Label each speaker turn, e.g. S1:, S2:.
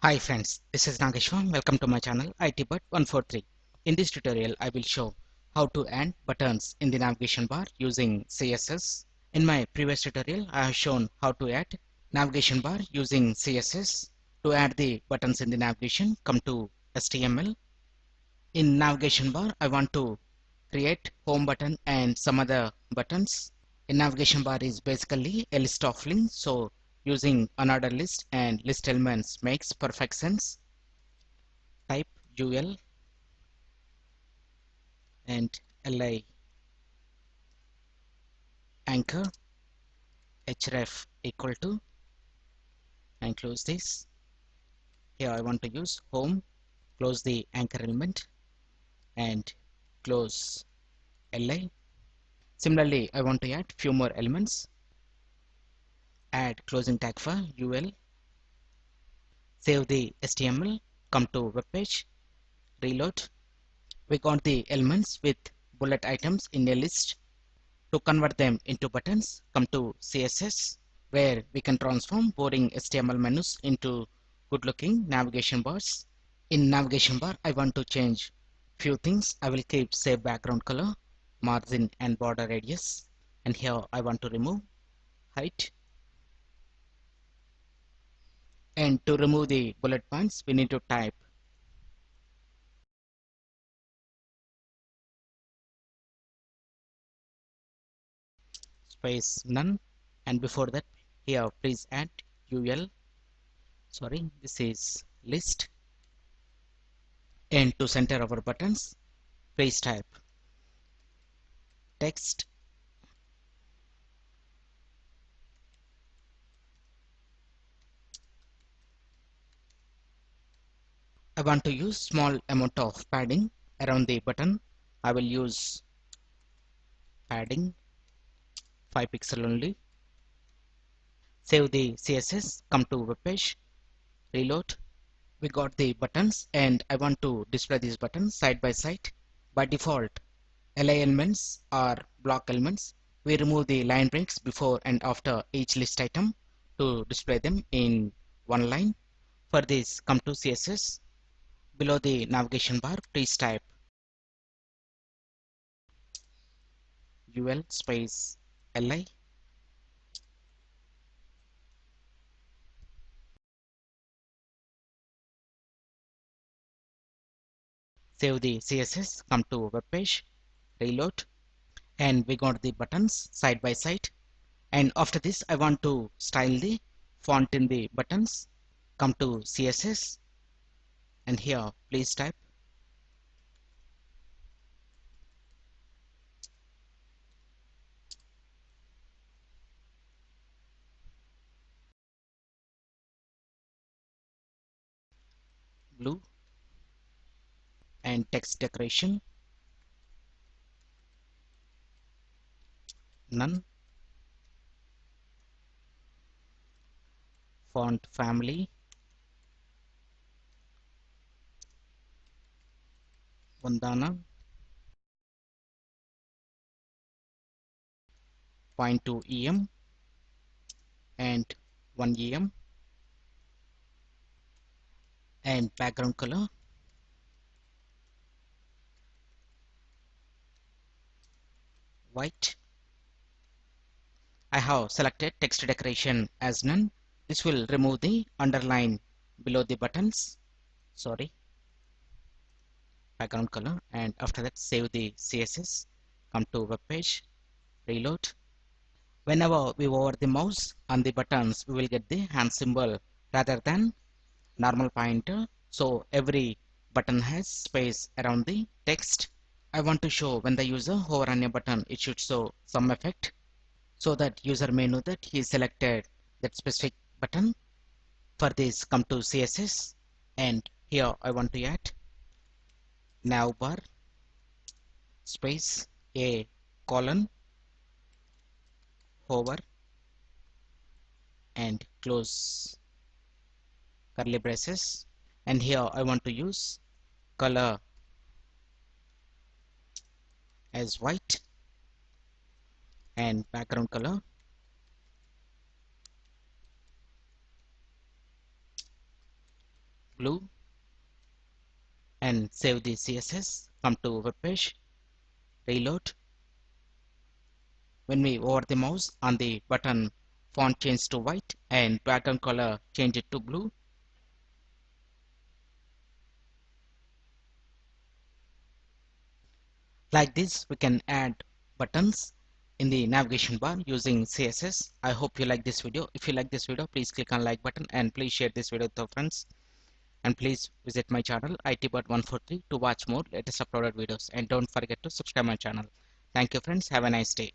S1: Hi friends, this is Nageshwar. Welcome to my channel ITBut143. In this tutorial, I will show how to add buttons in the navigation bar using CSS. In my previous tutorial, I have shown how to add navigation bar using CSS. To add the buttons in the navigation, come to HTML. In navigation bar, I want to create home button and some other buttons. In navigation bar is basically a list of links, so using another list and list elements makes perfect sense. Type UL and LI anchor href equal to and close this. Here I want to use home, close the anchor element and close LI. Similarly, I want to add few more elements. Add closing tag for UL. Save the HTML, come to web page, reload. We got the elements with bullet items in a list. To convert them into buttons, come to CSS, where we can transform boring HTML menus into good-looking navigation bars. In navigation bar, I want to change few things. I will keep save background color, margin and border radius. And here I want to remove height. And to remove the bullet points, we need to type space none. And before that, here please add UL. Sorry, this is list. And to center our buttons, please type text I want to use small amount of padding around the button. I will use padding 5 pixel only. Save the CSS, come to web page, reload. We got the buttons and I want to display these buttons side by side. By default, LI elements are block elements. We remove the line breaks before and after each list item to display them in one line. For this, come to CSS. Below the navigation bar, please type UL space LI. Save the CSS, come to web page, reload, and we got the buttons side by side. And after this, I want to style the font in the buttons. Come to CSS, and here please type blue and text decoration none, font family Vandana, 0.2 em and 1 em, and background color white. I have selected text decoration as none. This will remove the underline below the buttons. Sorry, background color. And after that, save the CSS. Come to web page, reload. Whenever we hover the mouse on the buttons, we will get the hand symbol rather than normal pointer. So every button has space around the text. I want to show when the user hover on a button, it should show some effect so that user may know that he selected that specific button. For this, come to CSS, and here I want to add navbar space a colon hover and close curly braces, and here I want to use color as white and background color blue and save the CSS. Come to web page, reload. When we over the mouse on the button, font change to white and background color change it to blue. Like this, we can add buttons in the navigation bar using CSS. I hope you like this video. If you like this video, please click on like button and please share this video with your friends. And please visit my channel ITbot143 to watch more latest uploaded videos. And don't forget to subscribe my channel. Thank you friends. Have a nice day.